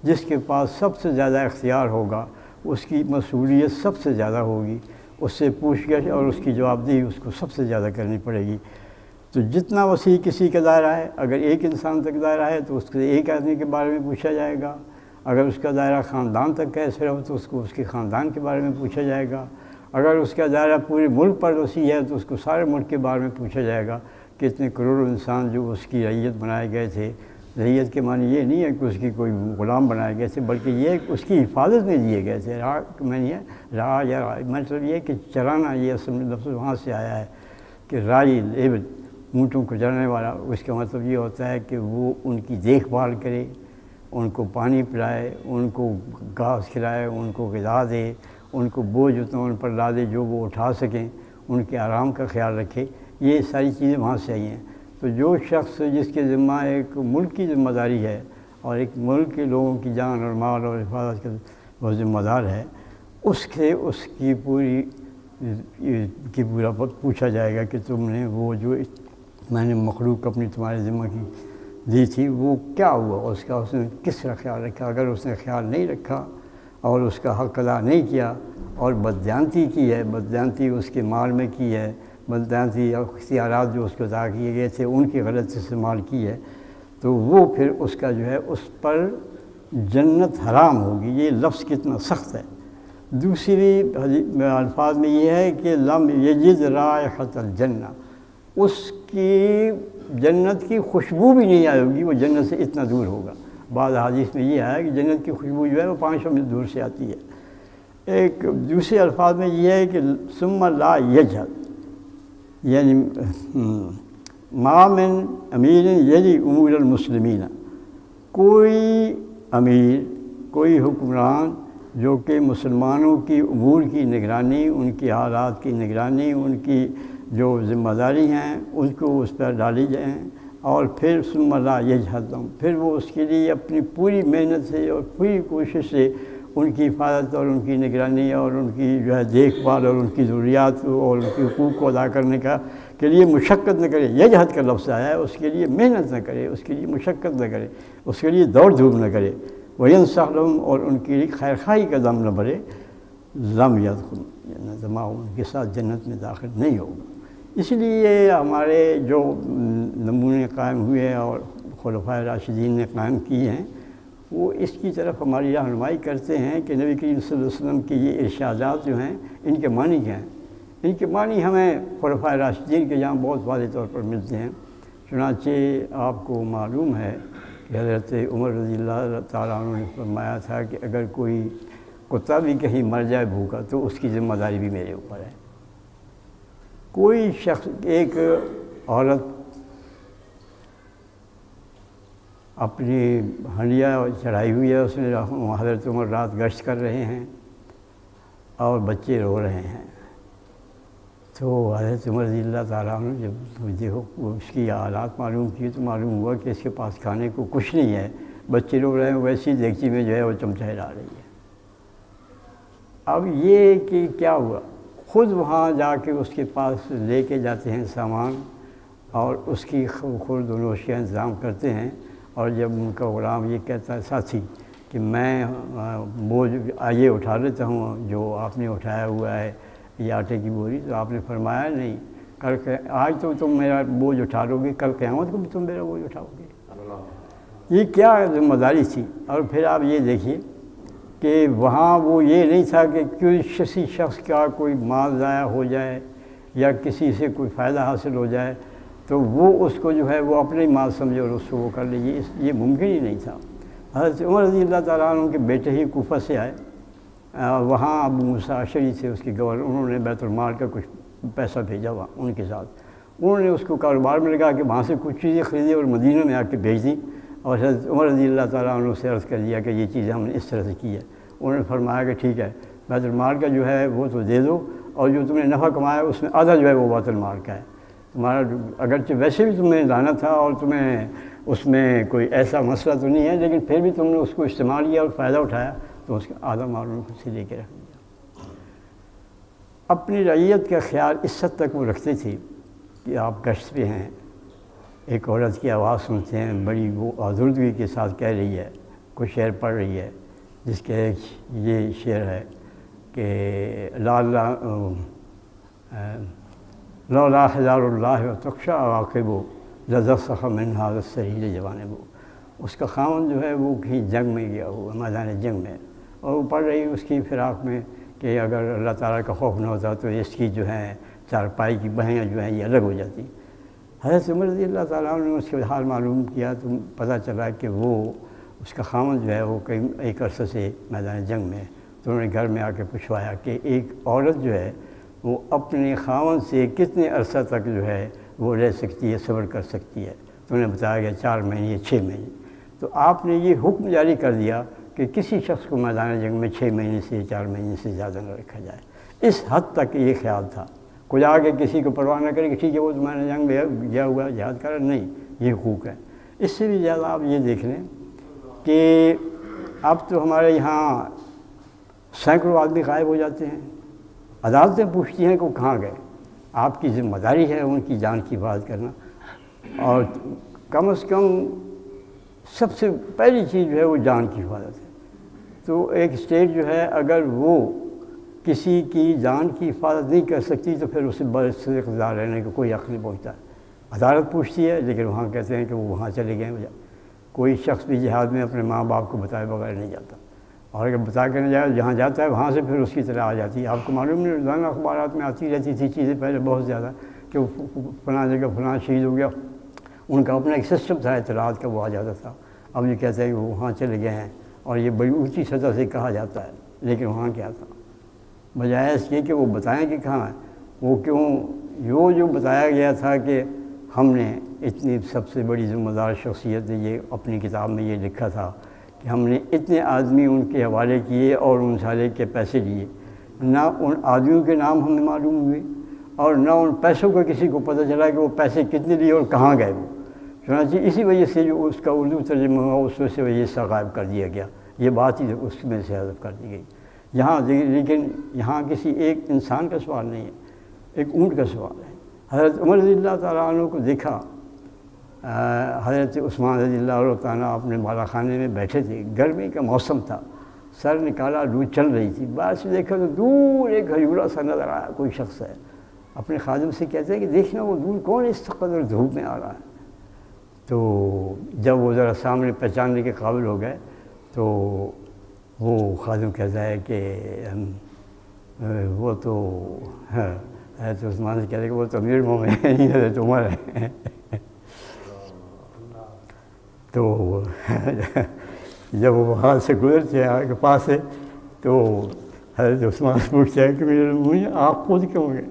جس کے پاس سب سے زیادہ اختیار ہوگا اس کی مسئولیت سب سے زیادہ ہوگی، اس سے پوچھ گچھ اور اس کی جواب دہی اس کو سب سے زیادہ کرنی پڑے گی۔ تو جتنا وسیع کسی کا دائرہ ہے، اگر ایک انسان تک دائرہ ہے تو اس کے ایک آدمی کے بارے میں پوچھا جائے گا، اگر اس کا دائرہ خاندان تک ہے صرف تو اس کو اس کے خاندان کے بارے میں پوچھا جائے گا، اگر اس کا دائرہ پورے ملک پر وسیع ہے تو اس کو سارے ملک کے بارے میں پوچھا جائے گا کہ اتنے کروڑوں انسان جو اس کی رعیت بنائے گئے تھے۔ رعیت کے معنی یہ نہیں ہے کہ اس کی کوئی غلام بنائے گئے تھے، بلکہ یہ کہ اس کی حفاظت میں دیے گئے تھے۔ رعا یا مطلب یہ کہ چرانا، یہ اصل میں لفظ وہاں سے آیا ہے کہ رائی لیبل، اونٹوں کو چرانے والا، اس کا مطلب یہ ہوتا ہے کہ وہ ان کی دیکھ بھال کرے، ان کو پانی پلائے، ان کو گھاس کھلائے، ان کو غذا دے، ان کو بوجھ اتنا ان پر لا دے جو وہ اٹھا سکیں، ان کے آرام کا خیال رکھے۔ یہ ساری چیزیں وہاں سے آئی ہیں۔ تو جو شخص جس کے ذمہ ایک ملک کی ذمہ داری ہے اور ایک ملک کے لوگوں کی جان اور مال اور حفاظت کا وہ ذمہ دار ہے، اس کی پورا پوچھا جائے گا کہ تم نے وہ جو میں نے مخلوق اپنی تمہارے ذمہ کی دی تھی وہ کیا ہوا، اس نے کس طرح خیال رکھا۔ اگر اس نے خیال نہیں رکھا اور اس کا حق ادا نہیں کیا اور بددیانتی کی ہے، بددیانتی اس کے مال میں کی ہے، بددیانتی اختیارات جو اس کو عطا کیے گئے تھے ان کی غلط استعمال کی ہے، تو وہ پھر اس کا جو ہے اس پر جنت حرام ہوگی۔ یہ لفظ کتنا سخت ہے۔ دوسری الفاظ میں یہ ہے کہ لم یجد رائحۃ الجنہ، اس کی جنت کی خوشبو بھی نہیں آئے گی، وہ جنت سے اتنا دور ہوگا۔ بعض حدیث میں یہ ہے کہ جنت کی خوشبو جو ہے وہ 500 میل دور سے آتی ہے۔ ایک دوسرے الفاظ میں یہ ہے کہ ثم لا یجہد، یعنی ما من امیر یلی امور المسلمین، کوئی امیر، کوئی حکمران جو کہ مسلمانوں کی امور کی نگرانی، ان کی حالات کی نگرانی، ان کی جو ذمہ داری ہیں ان کو اس پر ڈالی جائیں، اور پھر ثم لا یجہد، پھر وہ اس کے لیے اپنی پوری محنت سے اور پوری کوشش سے ان کی حفاظت اور ان کی نگرانی اور ان کی جو ہے دیکھ بھال اور ان کی ضروریات اور ان کے حقوق کو ادا کرنے کے لیے مشقت نہ کرے۔ یجہد کا لفظ آیا ہے، اس کے لیے محنت نہ کرے، اس کے لیے مشقت نہ کرے، اس کے لیے دوڑ دھوپ نہ کرے، وَيَنْصَحْ لَهُمْ، اور ان کی خیر خواہی کا دم نہ بھرے، لم يدخل جنت، ان کے ساتھ جنت میں داخل نہیں ہوگا۔ اس لیے ہمارے جو نمونے قائم ہوئے اور خلفائے راشدین نے قائم کی ہیں وہ اس کی طرف ہماری رہنمائی کرتے ہیں کہ نبی کریم صلی اللہ علیہ وسلم کے یہ ارشادات جو ہیں ان کے معنی کیا ہیں۔ ان کے معنی ہمیں خلفائے راشدین کے یہاں بہت واضح طور پر ملتے ہیں۔ چنانچہ آپ کو معلوم ہے کہ حضرت عمر رضی اللہ تعالیٰ عنہ نے فرمایا تھا کہ اگر کوئی کتا بھی کہیں مر جائے بھوکا تو اس کی ذمہ داری بھی میرے اوپر ہے۔ کوئی شخص، ایک عورت اپنی ہنڈیا چڑھائی ہوئی ہے، اس نے حضرت عمر رات گشت کر رہے ہیں اور بچے رو رہے ہیں، تو حضرت عمر رضی اللہ تعالیٰ عنہ جب دیکھو اس کی حالات معلوم کی تو معلوم ہوا کہ اس کے پاس کھانے کو کچھ نہیں ہے، بچے رو رہے ہیں، ویسی دیگچی میں جو ہے وہ چمچہ ہلا رہی ہے۔ اب یہ کہ کیا ہوا، خود وہاں جا کے اس کے پاس لے کے جاتے ہیں سامان اور اس کی خورد و نوش کا انتظام کرتے ہیں، اور جب ان کا غلام یہ کہتا ہے ساتھی کہ میں بوجھ یہ اٹھا لیتا ہوں جو آپ نے اٹھایا ہوا ہے یہ آٹے کی بوری، تو آپ نے فرمایا نہیں، کل آج تو تم میرا بوجھ اٹھا لو گے، کل قیامت کو بھی تم میرا بوجھ اٹھاؤ گے۔ یہ کیا ذمہ داری تھی۔ اور پھر آپ یہ دیکھیے کہ وہاں وہ یہ نہیں تھا کہ کسی شخص کا کوئی مال ضائع ہو جائے یا کسی سے کوئی فائدہ حاصل ہو جائے تو وہ اس کو جو ہے وہ اپنے مال سمجھے اور اس کو وہ کر لے، یہ ممکن ہی نہیں تھا۔ حضرت عمر رضی اللہ تعالیٰ عنہ کے بیٹے ہی کوفہ سے آئے، وہاں ابو موسیٰ اشعری تھے اس کے گورنر، انہوں نے بیت المال کا کچھ پیسہ بھیجا وہاں ان کے ساتھ، انہوں نے اس کو کاروبار میں لگا کہ وہاں سے کچھ چیزیں خریدی اور مدینہ میں آ کے بھیج دی، اور حضرت عمر رضی اللہ تعالیٰ عنہ سے عرض کر دیا کہ یہ چیزیں ہم نے اس طرح سے کی ہے۔ انہوں نے فرمایا کہ ٹھیک ہے، بیت المال کا جو ہے وہ تو دے دو، اور جو تم نے نفع کمایا اس میں آدھا جو ہے وہ بیت المال کا ہے تمہارا، اگرچہ ویسے بھی تم نے لانا تھا اور تمہیں اس میں کوئی ایسا مسئلہ تو نہیں ہے، لیکن پھر بھی تم نے اس کو استعمال کیا اور فائدہ اٹھایا تو اس کا آدھا مال ان کو سے لے کے رکھ دیا۔ اپنی رعیت کا خیال اس حد تک وہ رکھتے تھے کہ آپ گشت پہ ہیں، ایک عورت کی آواز سنتے ہیں، بڑی وہ آزردگی کے ساتھ کہہ رہی ہے کوئی شعر پڑھ رہی ہے جس کے یہ شعر ہے کہ لولا حضار اللہ و تخشا عواقب لزسخ من هذا السریل جوانب، اس کا خاوند جو ہے وہ کہیں جنگ میں گیا ہوا، میدان جنگ میں، اور وہ پڑھ رہی اس کی فراق میں کہ اگر اللہ تعالیٰ کا خوف نہ ہوتا تو اس کی جو ہے چارپائی کی بہیاں جو ہیں یہ الگ ہو جاتی۔ حضرت عمر رضی اللہ تعالیٰ عنہ نے اس کے حال معلوم کیا تو پتہ چلا کہ وہ اس کا خاوند جو ہے وہ کئی ایک عرصے سے میدان جنگ میں، تو انہوں نے گھر میں آ کے پوچھوایا کہ ایک عورت جو ہے وہ اپنے خاوند سے کتنے عرصہ تک جو ہے وہ رہ سکتی ہے، صبر کر سکتی ہے، تو انہیں بتایا گیا 4 مہینے یا 6 مہینے۔ تو آپ نے یہ حکم جاری کر دیا کہ کسی شخص کو میدان جنگ میں 6 مہینے سے 4 مہینے سے زیادہ نہ رکھا جائے۔ اس حد تک یہ خیال تھا، کوئی آگے کسی کو پرواہ نہ کرے کہ ٹھیک ہے وہ تمہارے جنگ میں گیا ہوا جہاد کر رہا، نہیں، یہ حقوق ہے۔ اس سے بھی زیادہ آپ یہ دیکھ لیں کہ اب تو ہمارے یہاں سینکڑوں آدمی غائب ہو جاتے ہیں، عدالتیں پوچھتی ہیں کہ وہ کہاں گئے۔ آپ کی ذمہ داری ہے ان کی جان کی حفاظت کرنا، اور کم از کم سب سے پہلی چیز جو ہے وہ جان کی حفاظت ہے۔ تو ایک اسٹیٹ جو ہے اگر وہ کسی کی جان کی حفاظت نہیں کر سکتی تو پھر اسے بس اقتدار رہنے کا کوئی حق نہیں پہنچتا۔ عدالت پوچھتی ہے لیکن وہاں کہتے ہیں کہ وہ وہاں چلے گئے۔ کوئی شخص بھی جہاد میں اپنے ماں باپ کو بتائے بغیر نہیں جاتا، اور اگر بتا کے نہ جائے جہاں جاتا ہے وہاں سے پھر اس کی طرح آ جاتی ہے۔ آپ کو معلوم نہیں، روزانہ اخبارات میں آتی رہتی تھی چیزیں پہلے بہت زیادہ کہ وہ فلاں جگہ فلاں شہید ہو گیا، ان کا اپنا ایک سسٹم تھا اطلاعات کا، وہ آ جاتا تھا۔ اب یہ کہتے ہیں کہ وہ وہاں چلے گئے ہیں، اور یہ بڑی اونچی سطح سے کہا جاتا ہے، لیکن وہاں کیا تھا؟ بجائے اس کے کہ وہ بتائیں کہ کہاں ہے، وہ کیوں جو بتایا گیا تھا کہ ہم نے اتنی سب سے بڑی ذمہ دار شخصیت نے یہ اپنی کتاب میں یہ لکھا تھا کہ ہم نے اتنے آدمی ان کے حوالے کیے اور ان سارے کے پیسے لیے، نہ ان آدمیوں کے نام ہمیں معلوم ہوئے اور نہ ان پیسوں کا کسی کو پتہ چلا کہ وہ پیسے کتنے لیے اور کہاں گئے وہ۔ چنانچہ اسی وجہ سے جو اس کا اردو ترجمہ ہوا اس سے وجہ سے غائب کر دیا گیا، یہ بات ہی اس میں سے حذف کر دی گئی۔ یہاں لیکن یہاں کسی ایک انسان کا سوال نہیں ہے، ایک اونٹ کا سوال ہے۔ حضرت عمر رضی اللہ تعالیٰ عنہ کو دیکھا، حضرت عثمان رضی اللہ تعالیٰ اپنے بالا خانے میں بیٹھے تھے، گرمی کا موسم تھا، سر نکالا، لو چل رہی تھی، باہر سے دیکھا تو دور ایک ہجوڑا سا نظر آیا، کوئی شخص ہے۔ اپنے خادم سے کہتے ہیں کہ دیکھنا وہ دور کون اس قدر دھوپ میں آ رہا ہے۔ تو جب وہ ذرا سامنے پہچاننے کے قابل ہو گئے تو وہ خادم کہتا ہے کہ وہ تو حضرت عثمان سے کہتے ہیں کہ وہ تو امیر المومنین حضرت عمر ہے۔ تو جب وہ وہاں سے گزرتے ہیں آگے پاس سے تو حضرت عثمان سے پوچھتے ہیں کہ امیر المومنین آپ خود کیوں گئے؟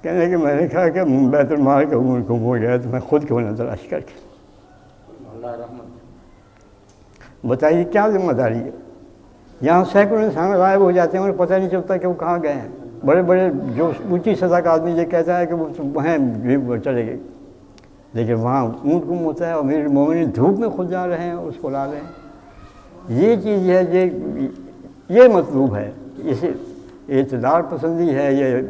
کہنے کہ میں نے کہا کہ بیت المال کا حکم ہو گیا تو میں خود کیوں نہ تلاش کر کے۔ بتائیے کیا ذمہ داری ہے؟ یہاں سینکڑوں انسان غائب ہو جاتے ہیں اور پتہ نہیں چلتا کہ وہ کہاں گئے ہیں۔ بڑے بڑے جو اونچی سطح کا آدمی یہ کہتا ہے کہ وہ وہیں چلے گئے، لیکن وہاں اونٹ گم ہوتا ہے اور امیر المومنین دھوپ میں خود جا رہے ہیں اور اس کو لا رہے ہیں۔ یہ چیز ہے، یہ مطلوب ہے، اسے اعتدال پسندی ہے، یہ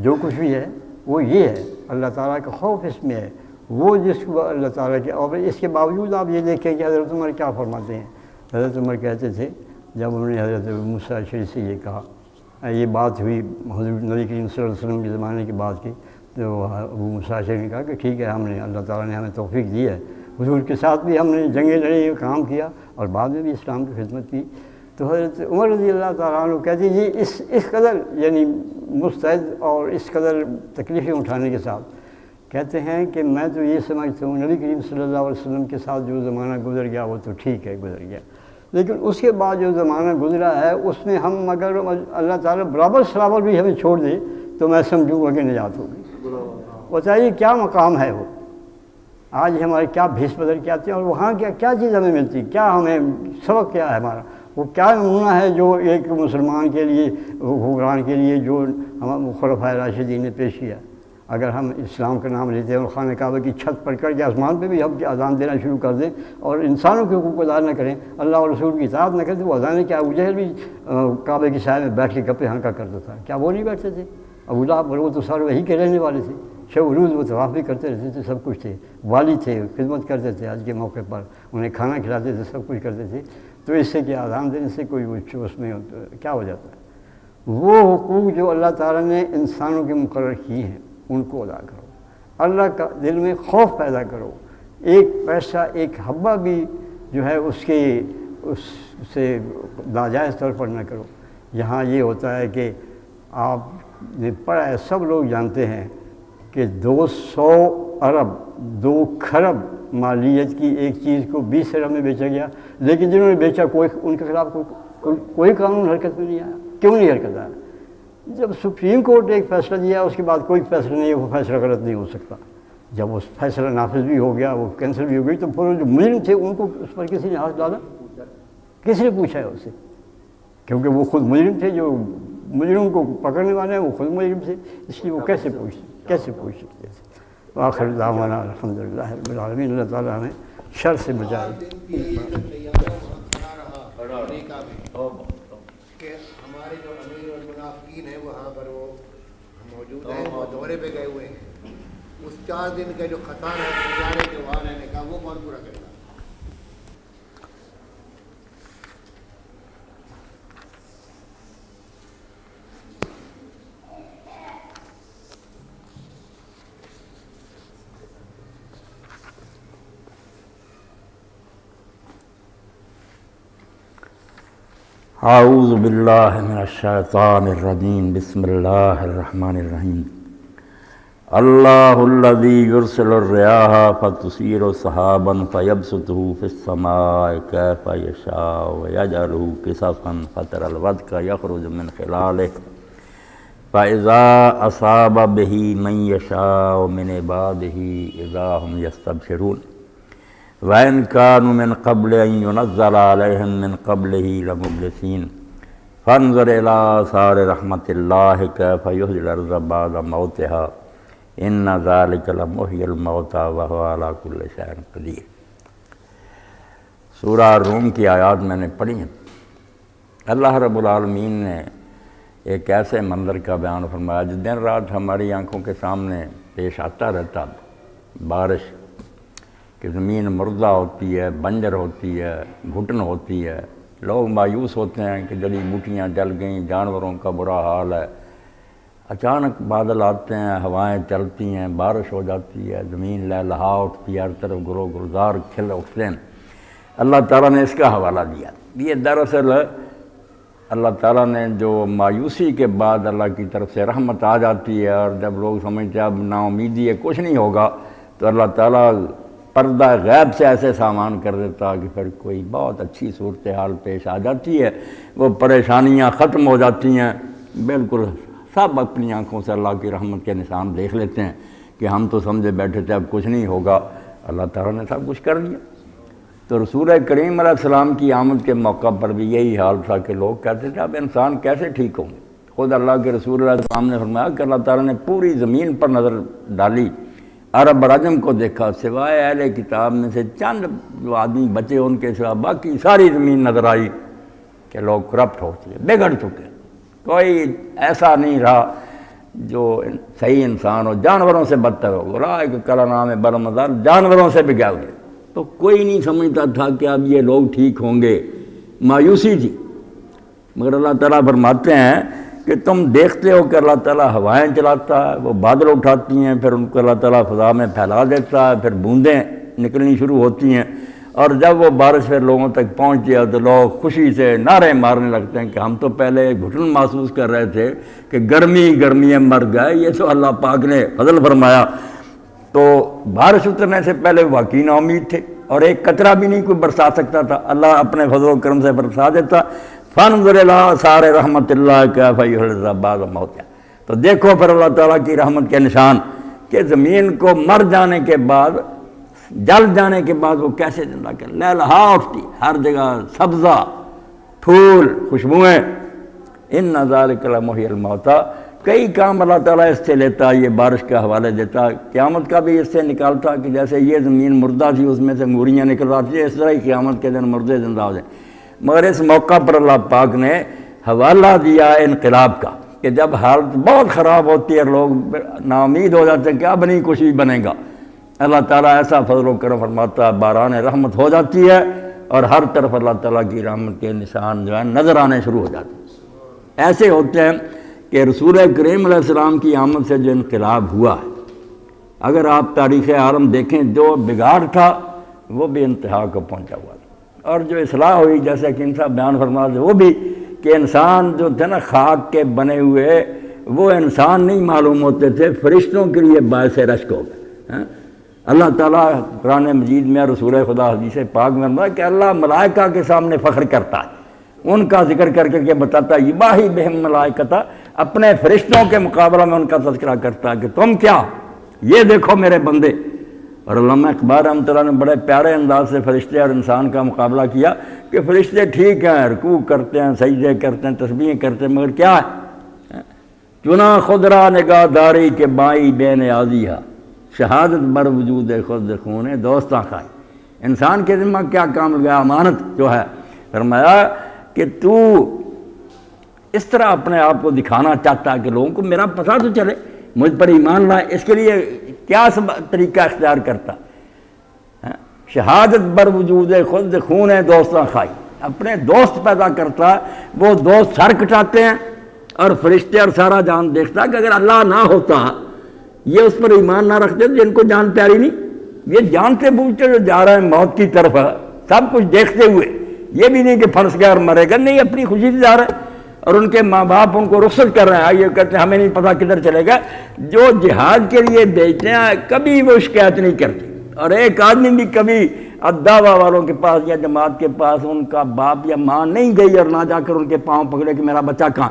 جو کچھ بھی ہے وہ یہ ہے، اللہ تعالیٰ کا خوف اس میں ہے، وہ جس کو اللہ تعالیٰ کے۔ اور اس کے باوجود آپ یہ دیکھیں کہ حضرت عمر کیا فرماتے ہیں۔ حضرت عمر کہتے تھے جب انہوں نے حضرت موسیٰ اشعری سے یہ کہا، یہ بات ہوئی حضور نبی کریم صلی اللہ علیہ وسلم کے زمانے کی بات کی، تو ابو موسیٰ اشعری نے کہا کہ ٹھیک ہے، ہم نے اللہ تعالیٰ نے ہمیں توفیق دی ہے، حضور کے ساتھ بھی ہم نے جنگیں لڑی، کام کیا اور بعد میں بھی اسلام کی خدمت کی۔ تو حضرت عمر رضی اللہ تعالیٰ عنہ کہتے ہیں یہ اس قدر یعنی مستعد اور اس قدر تکلیفیں اٹھانے کے ساتھ کہتے ہیں کہ میں تو یہ سمجھتا ہوں نبی کریم صلی اللہ علیہ وسلم کے ساتھ جو زمانہ گزر گیا وہ تو ٹھیک ہے، گزر گیا، لیکن اس کے بعد جو زمانہ گزرا ہے اس میں ہم اگر اللہ تعالیٰ برابر بھی ہمیں چھوڑ دے تو میں سمجھوں گا کہ نجات ہوگی۔ بتائیے کیا مقام ہے وہ؟ آج ہمارے کیا بھیس بدل کے آتے ہیں اور وہاں کیا چیز ہمیں ملتی، کیا ہمیں سبق کیا ہے ہمارا، وہ کیا نمونہ ہے جو ایک مسلمان کے لیے، حکمران کے لیے جو ہم خلفائے راشدین نے پیش کیا۔ اگر ہم اسلام کا نام لیتے ہیں اور خانہ کعبہ کی چھت پر کر کے آسمان پہ بھی ہم اذان دینا شروع کر دیں اور انسانوں کے حقوق ادا نہ کریں، اللہ اور رسول کی اطاعت نہ کریں، تو وہ اذانیں کیا؟ ابو جہل بھی کعبے کی سائے میں بیٹھ کے گپے ہانکا کرتا تھا، کیا وہ نہیں بیٹھتے تھے؟ ابو لہب وہ تو سارے وہی کے رہنے والے تھے، شب روز وہ طواف بھی کرتے رہتے تھے، سب کچھ تھے، والی تھے، خدمت کرتے تھے حج کے موقع پر، انہیں کھانا کھلاتے تھے، سب کچھ کرتے تھے. تو اس سے کیا اذان دینے سے کوئی اس میں کیا ہو جاتا ہے؟ وہ حقوق جو اللہ تعالیٰ نے انسانوں کے مقرر کیے ہیں ان کو ادا کرو، اللہ کا دل میں خوف پیدا کرو. ایک پیسہ، ایک حبہ بھی جو ہے اس سے ناجائز طور پر نہ کرو. یہاں یہ ہوتا ہے کہ آپ نے پڑھا ہے، سب لوگ جانتے ہیں کہ 200 ارب 2 کھرب مالیت کی ایک چیز کو 20 ارب میں بیچا گیا، لیکن جنہوں نے بیچا ان کے خلاف کوئی قانون حرکت میں نہیں آیا. کیوں نہیں حرکت آیا؟ جب سپریم کورٹ نے ایک فیصلہ دیا اس کے بعد کوئی فیصلہ نہیں ہے، وہ فیصلہ غلط نہیں ہو سکتا. جب وہ فیصلہ نافذ بھی ہو گیا، وہ کینسل بھی ہو گئی، تو پھر جو مجرم تھے ان کو اس پر کسی نے ہاتھ ڈالا؟ کسی نے پوچھا ہے اس سے؟ کیونکہ وہ خود مجرم تھے، جو مجرم کو پکڑنے والے ہیں وہ خود مجرم تھے، اس لیے وہ کیسے پوچھ سکتے تھے؟ آخر دعوانا الحمدللہ رب العالمین. اللہ تعالیٰ ہمیں شر سے بچائے. کہ ہمارے جو امیر المنافقین ہیں وہاں پر وہ موجود ہیں، وہ دورے پہ گئے ہوئے ہیں. اس 4 دن کا جو خطان ہے گزارے کے وہاں رہنے کا، وہ کون پورا کرے گا؟ اعوذ باللہ من الشیطان الرجیم. بسم اللہ الرحمن الرحیم. اللہ الذی یرسل الرياح فتثیر سحابا فیبسطہ فی السماء کیف یشاء ویجعلہ کسفا فتری الودق یخرج من خلالہ فاذا اصاب بہ من یشاء من عبادہ اذا هم یستبشرون. وَإِنْ كَانُوا مِنْ قَبْلِ أَنْ يُنَزَّلَ عَلَيْهِمْ مِنْ قَبْلِهِ لَمُبْلِسِينَ. فَانْظُرْ إِلَىٰ آثَارِ رَحْمَةِ اللَّهِ كَيْفَ يُحْيِي الْأَرْضَ بَعْدَ مَوْتِهَا إِنَّ ذَلِكَ لَمُحْيِي الْمَوْتَىٰ وَهُوَ عَلَىٰ كُلِّ شَيْءٍ قَدِيرٌ. سورہ روم کی آیات میں نے پڑھی ہیں. اللہ رب العالمین نے ایک ایسے منظر کا بیان فرمایا جو دن رات ہماری آنکھوں کے سامنے پیش آتا رہتا. بارش کہ زمین مردہ ہوتی ہے، بنجر ہوتی ہے، گھٹن ہوتی ہے. لوگ مایوس ہوتے ہیں کہ جڑی بوٹیاں جل گئیں، جانوروں کا برا حال ہے. اچانک بادل آتے ہیں، ہوائیں چلتی ہیں، بارش ہو جاتی ہے، زمین لہلہا اٹھتی ہے، ہر طرف گلو گلزار کھل اٹھتے ہیں. اللہ تعالیٰ نے اس کا حوالہ دیا. یہ دراصل اللہ تعالیٰ نے جو مایوسی کے بعد اللہ کی طرف سے رحمت آ جاتی ہے، اور جب لوگ سمجھتے ہیں اب نا امیدی ہے، کچھ نہیں ہوگا، تو اللہ تعالیٰ پردہ غیب سے ایسے سامان کر دیتا کہ پھر کوئی بہت اچھی صورتحال پیش آ جاتی ہے. وہ پریشانیاں ختم ہو جاتی ہیں. بالکل سب اپنی آنکھوں سے اللہ کی رحمت کے نشان دیکھ لیتے ہیں کہ ہم تو سمجھے بیٹھے تھے اب کچھ نہیں ہوگا، اللہ تعالیٰ نے سب کچھ کر دیا. تو رسول کریم علیہ السلام کی آمد کے موقع پر بھی یہی حال تھا کہ لوگ کہتے تھے اب انسان کیسے ٹھیک ہوں گے. خود اللہ کے رسول علیہ السلام نے فرمایا کہ اللہ تعالیٰ نے پوری زمین پر نظر ڈالی، عرب اور عجم کو دیکھا، سوائے اہل کتاب میں سے چند جو آدمی بچے ان کے سوا باقی ساری زمین نظر آئی کہ لوگ کرپٹ ہو چکے، بگڑ چکے. کوئی ایسا نہیں رہا جو صحیح انسان ہو. جانوروں سے بدتر ہو گیا، کلا نام برمدار، جانوروں سے بگڑ گئے. تو کوئی نہیں سمجھتا تھا کہ اب یہ لوگ ٹھیک ہوں گے. مایوسی تھی. مگر اللہ تعالیٰ فرماتے ہیں کہ تم دیکھتے ہو کہ اللہ تعالیٰ ہوائیں چلاتا ہے، وہ بادل اٹھاتی ہیں، پھر ان کو اللہ تعالیٰ فضا میں پھیلا دیتا ہے، پھر بوندیں نکلنی شروع ہوتی ہیں، اور جب وہ بارش پھر لوگوں تک پہنچتی ہے تو لوگ خوشی سے نعرے مارنے لگتے ہیں کہ ہم تو پہلے گھٹن محسوس کر رہے تھے کہ گرمی مر گئے، یہ تو اللہ پاک نے فضل فرمایا. تو بارش اترنے سے پہلے واقعی نا امید تھے، اور ایک قطرہ بھی نہیں کوئی برسا سکتا تھا. اللہ اپنے فضل و کرم سے برسا دیتا. فانظر الی آثار رحمت اللہ کیف یحیی الارض بعد موتہا. تو دیکھو پھر اللہ تعالیٰ کی رحمت کے نشان کہ زمین کو مر جانے کے بعد، جل جانے کے بعد وہ کیسے زندہ کر لہلہا اٹھتی، ہر جگہ سبزہ، پھول، خوشبوئیں. ان ذالک لمحیی الموتیٰ. کئی کام اللہ تعالیٰ اس سے لیتا، یہ بارش کا حوالے دیتا، قیامت کا بھی اس سے نکالتا کہ جیسے یہ زمین مردہ تھی اس میں سے موریاں نکل آتی ہیں، اس طرح ہی قیامت کے دن مردے زندہ ہو جائیں. مگر اس موقع پر اللہ پاک نے حوالہ دیا انقلاب کا کہ جب حالت بہت خراب ہوتی ہے لوگ نا امید ہو جاتے ہیں کہ اب نہیں کچھ بھی بنے گا، اللہ تعالیٰ ایسا فضل و کرم فرماتا ہے، باران رحمت ہو جاتی ہے اور ہر طرف اللہ تعالیٰ کی رحمت کے نشان جو ہے نظر آنے شروع ہو جاتے ہیں۔ ایسے ہوتے ہیں کہ رسول کریم علیہ السلام کی آمد سے جو انقلاب ہوا ہے، اگر آپ تاریخ عالم دیکھیں جو بگاڑ تھا وہ بھی انتہا کو پہنچا ہوا تھا، اور جو اصلاح ہوئی جیسے کہ انصاف بیان فرما دے وہ بھی کہ انسان جو تھے نا خاک کے بنے ہوئے وہ انسان نہیں معلوم ہوتے تھے، فرشتوں کے لیے باعث رشک ہو گئے۔ اللہ تعالیٰ قرآن مجید میں رسول خدا حدیث پاک میں فرمایا کہ اللہ ملائکہ کے سامنے فخر کرتا ہے، ان کا ذکر کر کے بتاتا ہے یباہی بہم ملائکتا، اپنے فرشتوں کے مقابلہ میں ان کا تذکرہ کرتا ہے کہ تم کیا، یہ دیکھو میرے بندے۔ اور علامہ اقبال رحمۃ اللہ نے بڑے پیارے انداز سے فرشتے اور انسان کا مقابلہ کیا کہ فرشتے ٹھیک ہیں، رکوع کرتے ہیں، سجدے کرتے ہیں، تسبیحیں کرتے ہیں، مگر کیا ہے، چنا خود را نگاہ داری کے بائی بے نیازی ہے، شہادت بر وجود خود خون دوستاں خائی۔ انسان کے ذمہ کیا کام لگا، امانت جو ہے، فرمایا کہ تو اس طرح اپنے آپ کو دکھانا چاہتا ہے کہ لوگوں کو میرا پتہ تو چلے، مجھ پر ایمان لائے، اس کے لیے کیا طریقہ اختیار کرتا، شہادت بر وجود خود خون دوستاں خائی، اپنے دوست پیدا کرتا ہے، وہ دوست سر کٹاتے ہیں، اور فرشتے اور سارا جان دیکھتا ہے کہ اگر اللہ نہ ہوتا یہ اس پر ایمان نہ رکھتے تو جن کو جان پیاری نہیں، یہ جانتے بوجھتے جو جا رہے ہیں موت کی طرف ہے، سب کچھ دیکھتے ہوئے، یہ بھی نہیں کہ پھنس گیا اور مرے گا، نہیں، اپنی خوشی سے جا رہے ہیں، اور ان کے ماں باپ ان کو رخصت کر رہے ہیں، یہ کہتے ہیں ہمیں نہیں پتہ کدھر چلے گا۔ جو جہاد کے لیے بیچتے ہیں کبھی وہ شکایت نہیں کرتے، اور ایک آدمی بھی کبھی الدعوہ والوں کے پاس یا جماعت کے پاس ان کا باپ یا ماں نہیں گئی اور نہ جا کر ان کے پاؤں پکڑے کہ میرا بچہ کہاں۔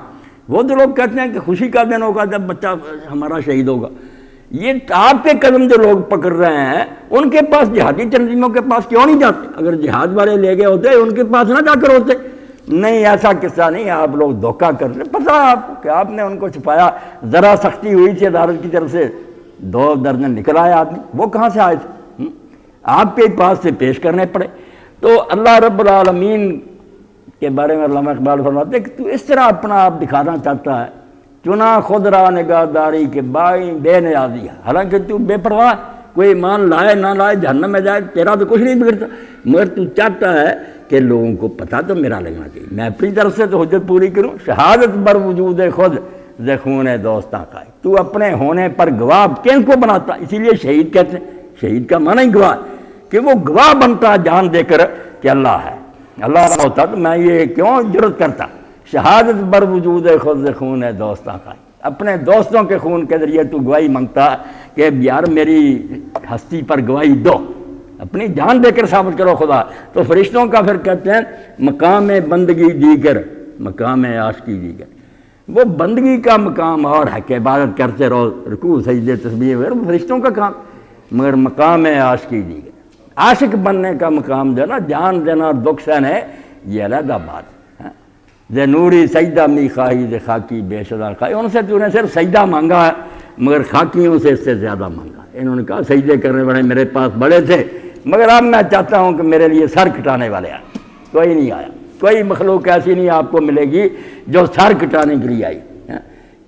وہ تو لوگ کہتے ہیں کہ خوشی کا دن ہوگا جب بچہ ہمارا شہید ہوگا، یہ آپ کے قدم جو لوگ پکڑ رہے ہیں ان کے پاس جہادی تنظیموں کے پاس کیوں نہیں جاتے؟ اگر جہاد والے لے گئے ہوتے ان کے پاس نہ جا کر ہوتے۔ نہیں، ایسا قصہ نہیں، آپ لوگ دھوکہ کر رہے، پتہ آپ کہ آپ نے ان کو چھپایا، ذرا سختی ہوئی تھی عدالت کی طرف سے 2 درجن نکل آئے آدمی، وہ کہاں سے آئے تھے؟ آپ کے پاس سے پیش کرنے پڑے۔ تو اللہ رب العالمین کے بارے میں علامہ اقبال فرماتے ہیں کہ تو اس طرح اپنا آپ دکھانا چاہتا ہے، چنا خود را نگاہ داری کے بائی بے نیازی ہے، حالانکہ تو بے پرواہ، کوئی ایمان لائے نہ لائے جہنم میں جائے تیرا تو کچھ نہیں بگڑتا، مگر تو چاہتا ہے کہ لوگوں کو پتہ تو میرا لگنا چاہیے، میں اپنی طرف سے تو حجت پوری کروں، شہادت بر وجود خود زخون دوستاں کا، تو اپنے ہونے پر گواہ کن کو بناتا، اسی لیے شہید کہتے ہیں، شہید کا معنی ہی گواہ کہ وہ گواہ بنتا جان دے کر کہ اللہ ہے، اللہ نہ ہوتا تو میں یہ کیوں جرت کرتا۔ شہادت بر وجود خود خون دوستاں کا، اپنے دوستوں کے خون کے ذریعے تو گواہی مانگتا کہ یار میری ہستی پر گواہی دو، اپنی جان دے کر ثابت کرو خدا۔ تو فرشتوں کا پھر کہتے ہیں مقام بندگی دیگر مقام عاشقی دیگر، وہ بندگی کا مقام اور ہے کہ عبادت کرتے رہو، رکوع سجدے تسبیح وغیرہ، وہ فرشتوں کا کام، مگر مقام عاشقی دیگر، عاشق بننے کا مقام جو ہے نا، جان دینا اور دکھ سہنے، یہ علیحدہ بات ہے۔ ذے نوری سجدہ می خواہی ذے خاکی بے شدہ خواہی، ان سے تو نے صرف سجدہ مانگا ہے مگر خاکیوں سے اس سے زیادہ مانگا ہے۔ انہوں نے کہا سجدے کرنے والے میرے پاس بڑے تھے، مگر اب میں چاہتا ہوں کہ میرے لیے سر کٹانے والے آئے، کوئی نہیں آیا، کوئی مخلوق ایسی نہیں آپ کو ملے گی جو سر کٹانے کے لیے آئی۔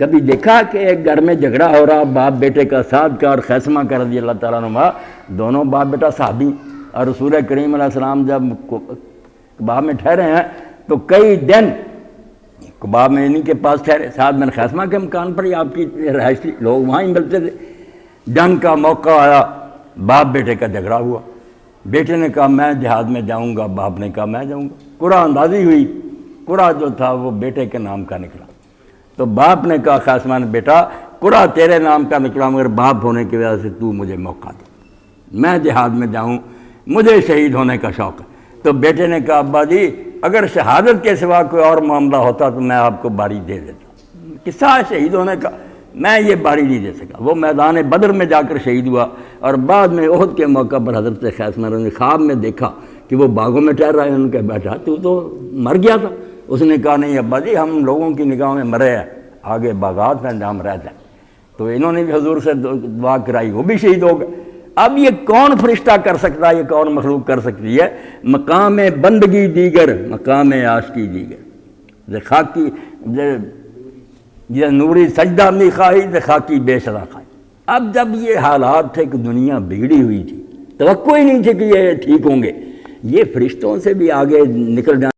کبھی دیکھا کہ ایک گھر میں جھگڑا ہو رہا، باپ بیٹے کا، سعد کا اور خیثمہ کا رضی اللہ تعالیٰ عنہ، دونوں باپ بیٹا صحابی، اور رسول کریم علیہ السلام جب قباء میں ٹھہرے ہیں تو کئی دن قباء میں انہی کے پاس ٹھہرے، سعد بن خیثمہ کے مکان پر ہی آپ کی رہائش تھی، لوگ وہاں ہی ملتے تھے۔ جنگ کا موقع آیا، باپ بیٹے کا جھگڑا ہوا، بیٹے نے کہا میں جہاد میں جاؤں گا، باپ نے کہا میں جاؤں گا، قرعہ اندازی ہوئی، قرعہ جو تھا وہ بیٹے کے نام کا نکلا، تو باپ نے کہا خیثمہ نے بیٹا قرعہ تیرے نام کا نکلا مگر باپ ہونے کی وجہ سے تو مجھے موقع دے، میں جہاد میں جاؤں، مجھے شہید ہونے کا شوق ہے۔ تو بیٹے نے کہا ابا جی اگر شہادت کے سوا کوئی اور معاملہ ہوتا تو میں آپ کو باری دے دیتا، قصہ ہے شہید ہونے کا، میں یہ باری نہیں دے سکا۔ وہ میدان بدر میں جا کر شہید ہوا، اور بعد میں احد کے موقع پر حضرت خیثمہ نے خواب میں دیکھا کہ وہ باغوں میں ٹہر رہا ہے، ان کے بیٹھا تو مر گیا تھا، اس نے کہا نہیں ابا جی ہم لوگوں کی نگاہوں میں مرے ہیں، آگے باغات ہیں جہاں ہم رہتے ہیں۔ تو انہوں نے بھی حضور سے دعا کرائی، وہ بھی شہید ہو گئے۔ اب یہ کون فرشتہ کر سکتا ہے، یہ کون مخلوق کر سکتی ہے؟ مقام بندگی دیگر مقام عاشقی دیگر، خاکی یہ نوری سجدہ میں خواہی تو خاکی بیشرا خواہی۔ اب جب یہ حالات تھے کہ دنیا بگڑی ہوئی تھی، توقع ہی نہیں تھی کہ یہ ٹھیک ہوں گے، یہ فرشتوں سے بھی آگے نکل جانا